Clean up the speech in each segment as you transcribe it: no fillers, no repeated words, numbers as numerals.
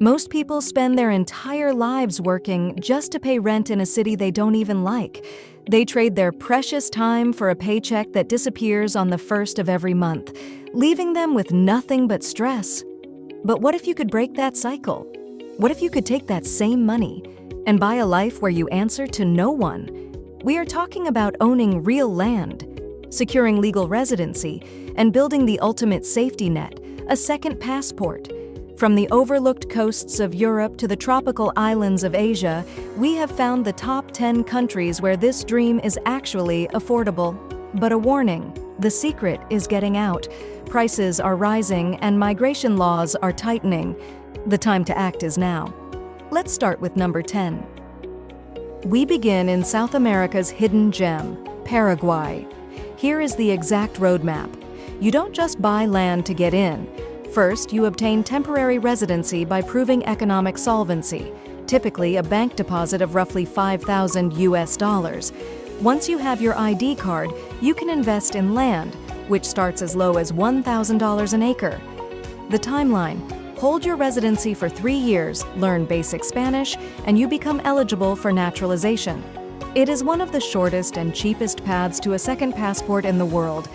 Most people spend their entire lives working just to pay rent in a city they don't even like. They trade their precious time for a paycheck that disappears on the first of every month, leaving them with nothing but stress. But what if you could break that cycle? What if you could take that same money and buy a life where you answer to no one? We are talking about owning real land, securing legal residency, and building the ultimate safety net, a second passport. From the overlooked coasts of Europe to the tropical islands of Asia, we have found the top 10 countries where this dream is actually affordable. But a warning, the secret is getting out. Prices are rising and migration laws are tightening. The time to act is now. Let's start with number 10. We begin in South America's hidden gem, Paraguay. Here is the exact roadmap. You don't just buy land to get in. First, you obtain temporary residency by proving economic solvency, typically a bank deposit of roughly $5,000. Once you have your ID card, you can invest in land, which starts as low as $1,000 an acre. The timeline: hold your residency for 3 years, learn basic Spanish, and you become eligible for naturalization. It is one of the shortest and cheapest paths to a second passport in the world.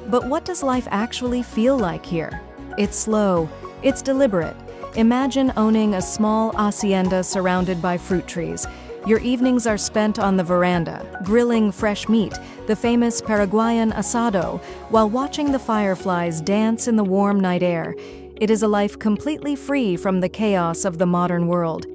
But what does life actually feel like here? It's slow, it's deliberate. Imagine owning a small hacienda surrounded by fruit trees. Your evenings are spent on the veranda, grilling fresh meat, the famous Paraguayan asado, while watching the fireflies dance in the warm night air. It is a life completely free from the chaos of the modern world.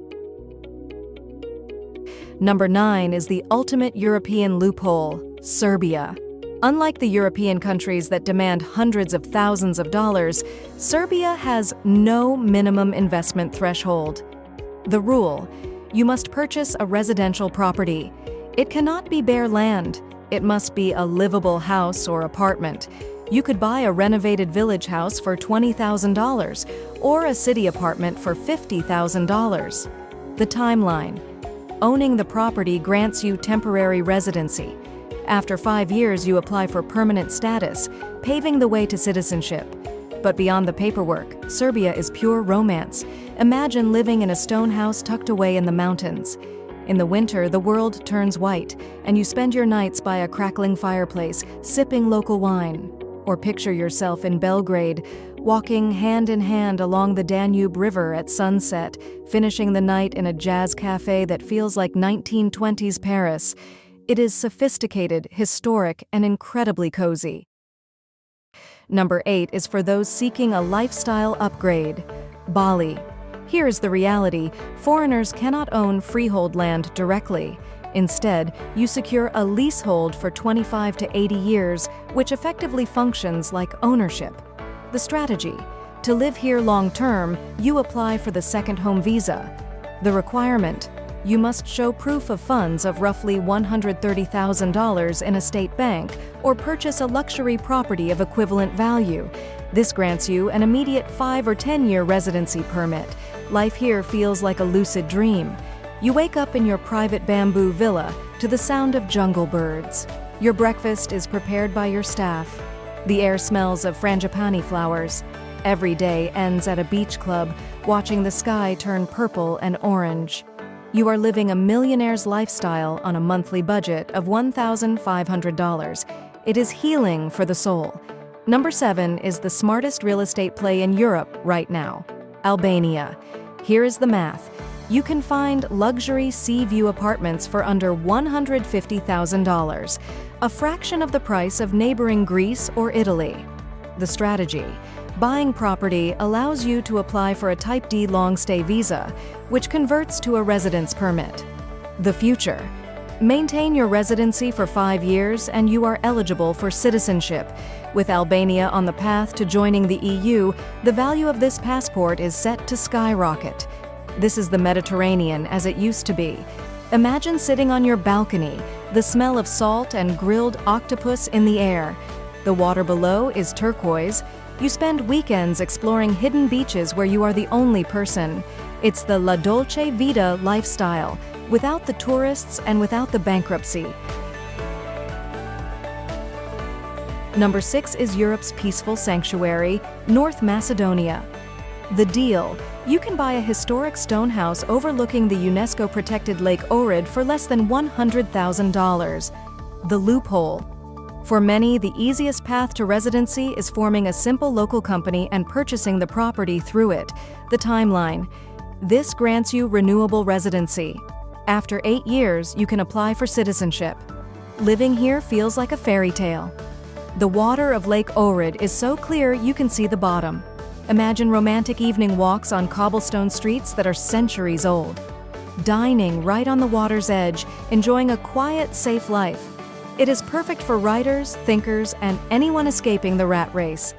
Number 9 is the ultimate European loophole, Serbia. Unlike the European countries that demand hundreds of thousands of dollars, Serbia has no minimum investment threshold. The rule: you must purchase a residential property. It cannot be bare land. It must be a livable house or apartment. You could buy a renovated village house for $20,000 or a city apartment for $50,000. The timeline: owning the property grants you temporary residency. After 5 years, you apply for permanent status, paving the way to citizenship. But beyond the paperwork, Serbia is pure romance. Imagine living in a stone house tucked away in the mountains. In the winter, the world turns white, and you spend your nights by a crackling fireplace, sipping local wine. Or picture yourself in Belgrade, walking hand in hand along the Danube River at sunset, finishing the night in a jazz cafe that feels like 1920s Paris. It is sophisticated, historic, and incredibly cozy. Number 8 is for those seeking a lifestyle upgrade, Bali. Here is the reality: foreigners cannot own freehold land directly. Instead, you secure a leasehold for 25 to 80 years, which effectively functions like ownership. The strategy: to live here long-term, you apply for the second home visa. The requirement: you must show proof of funds of roughly $130,000 in a state bank or purchase a luxury property of equivalent value. This grants you an immediate 5 or 10-year residency permit. Life here feels like a lucid dream. You wake up in your private bamboo villa to the sound of jungle birds. Your breakfast is prepared by your staff. The air smells of frangipani flowers. Every day ends at a beach club, watching the sky turn purple and orange. You are living a millionaire's lifestyle on a monthly budget of $1,500. It is healing for the soul. Number 7 is the smartest real estate play in Europe right now, Albania. Here is the math. You can find luxury sea view apartments for under $150,000, a fraction of the price of neighboring Greece or Italy. The strategy: buying property allows you to apply for a Type D long-stay visa, which converts to a residence permit. The future: maintain your residency for 5 years and you are eligible for citizenship. With Albania on the path to joining the EU, the value of this passport is set to skyrocket. This is the Mediterranean as it used to be. Imagine sitting on your balcony, the smell of salt and grilled octopus in the air. The water below is turquoise. You spend weekends exploring hidden beaches where you are the only person. It's the La Dolce Vita lifestyle, without the tourists and without the bankruptcy. Number 6 is Europe's peaceful sanctuary, North Macedonia. The deal: you can buy a historic stone house overlooking the UNESCO-protected Lake Ohrid for less than $100,000. The loophole: for many, the easiest path to residency is forming a simple local company and purchasing the property through it. The timeline: this grants you renewable residency. After 8 years, you can apply for citizenship. Living here feels like a fairy tale. The water of Lake Ohrid is so clear you can see the bottom. Imagine romantic evening walks on cobblestone streets that are centuries old. Dining right on the water's edge, enjoying a quiet, safe life. It is perfect for writers, thinkers, and anyone escaping the rat race.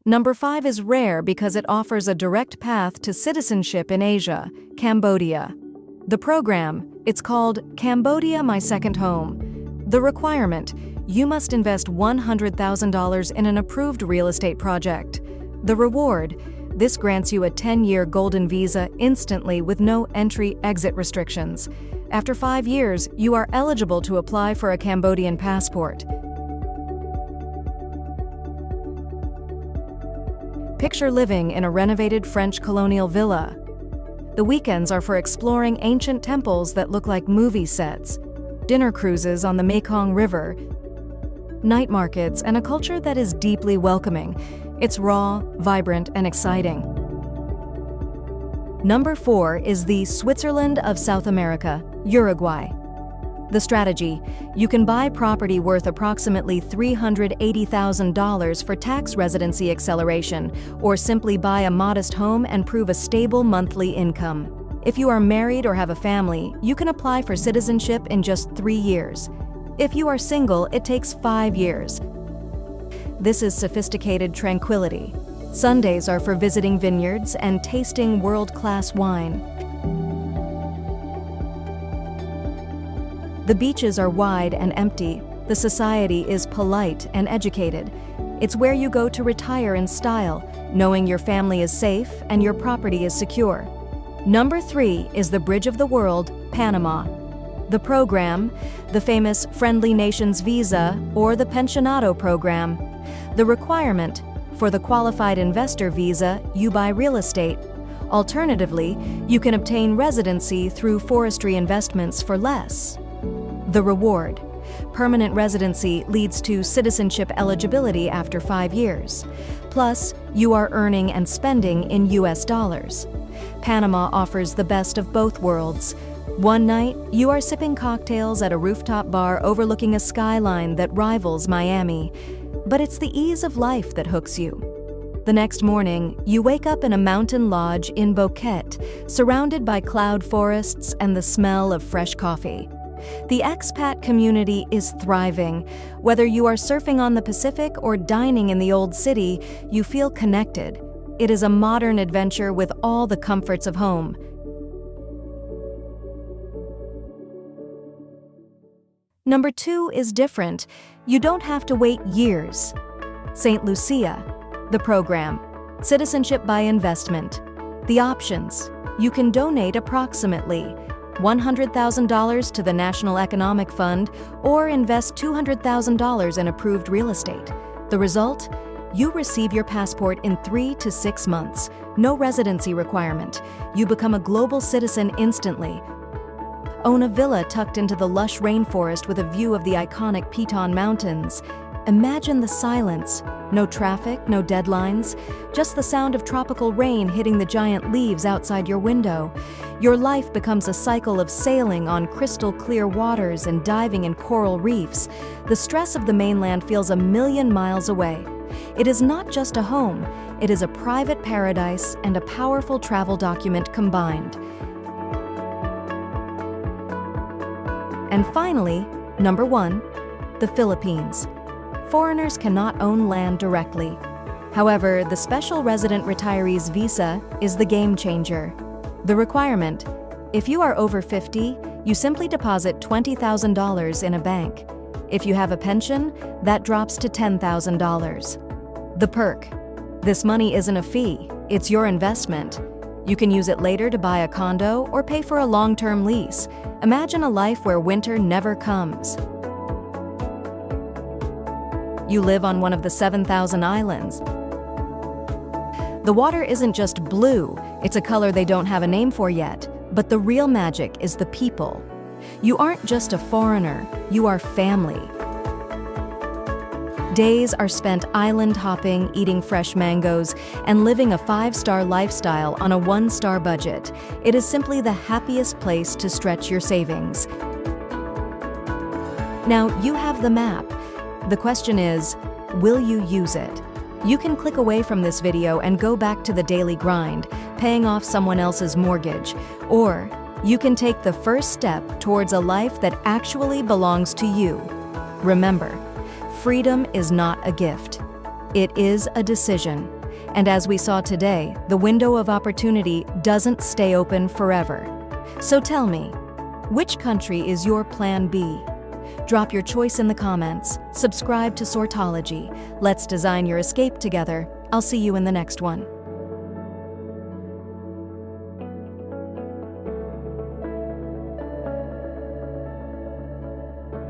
Number 5 is rare because it offers a direct path to citizenship in Asia, Cambodia. The program: it's called Cambodia My Second Home. The requirement: you must invest $100,000 in an approved real estate project. The reward: this grants you a 10-year golden visa instantly with no entry-exit restrictions. After 5 years, you are eligible to apply for a Cambodian passport. Picture living in a renovated French colonial villa. The weekends are for exploring ancient temples that look like movie sets, dinner cruises on the Mekong River, night markets, and a culture that is deeply welcoming. It's raw, vibrant, and exciting. Number 4 is the Switzerland of South America, Uruguay. The strategy: you can buy property worth approximately $380,000 for tax residency acceleration, or simply buy a modest home and prove a stable monthly income. If you are married or have a family, you can apply for citizenship in just 3 years. If you are single, it takes 5 years. This is sophisticated tranquility. Sundays are for visiting vineyards and tasting world-class wine. The beaches are wide and empty. The society is polite and educated. It's where you go to retire in style, knowing your family is safe and your property is secure. Number 3 is the Bridge of the World, Panama. The program: the famous Friendly Nations Visa or the Pensionado program. The requirement: for the qualified investor visa, you buy real estate. Alternatively, you can obtain residency through forestry investments for less. The reward: permanent residency leads to citizenship eligibility after 5 years. Plus, you are earning and spending in US dollars. Panama offers the best of both worlds. One night, you are sipping cocktails at a rooftop bar overlooking a skyline that rivals Miami. But it's the ease of life that hooks you. The next morning, you wake up in a mountain lodge in Phuket, surrounded by cloud forests and the smell of fresh coffee. The expat community is thriving. Whether you are surfing on the Pacific or dining in the old city, you feel connected. It is a modern adventure with all the comforts of home. Number 2 is different. You don't have to wait years. St. Lucia. The program: citizenship by investment. The options: you can donate approximately $100,000 to the National Economic Fund or invest $200,000 in approved real estate. The result: you receive your passport in 3 to 6 months. No residency requirement. You become a global citizen instantly. Own a villa tucked into the lush rainforest with a view of the iconic Piton Mountains. Imagine the silence. No traffic, no deadlines, just the sound of tropical rain hitting the giant leaves outside your window. Your life becomes a cycle of sailing on crystal clear waters and diving in coral reefs. The stress of the mainland feels a million miles away. It is not just a home, it is a private paradise and a powerful travel document combined. And finally, number 1, the Philippines. Foreigners cannot own land directly. However, the Special Resident Retirees Visa is the game changer. The requirement: if you are over 50, you simply deposit $20,000 in a bank. If you have a pension, that drops to $10,000. The perk: this money isn't a fee, it's your investment. You can use it later to buy a condo or pay for a long-term lease. Imagine a life where winter never comes. You live on one of the 7,000 islands. The water isn't just blue, it's a color they don't have a name for yet. But the real magic is the people. You aren't just a foreigner, you are family. Days are spent island hopping, eating fresh mangoes, and living a 5-star lifestyle on a 1-star budget. It is simply the happiest place to stretch your savings. Now, you have the map. The question is, will you use it? You can click away from this video and go back to the daily grind, paying off someone else's mortgage. Or you can take the first step towards a life that actually belongs to you. Remember, freedom is not a gift. It is a decision. And as we saw today, the window of opportunity doesn't stay open forever. So tell me, which country is your plan B? Drop your choice in the comments. Subscribe to Sortology. Let's design your escape together. I'll see you in the next one.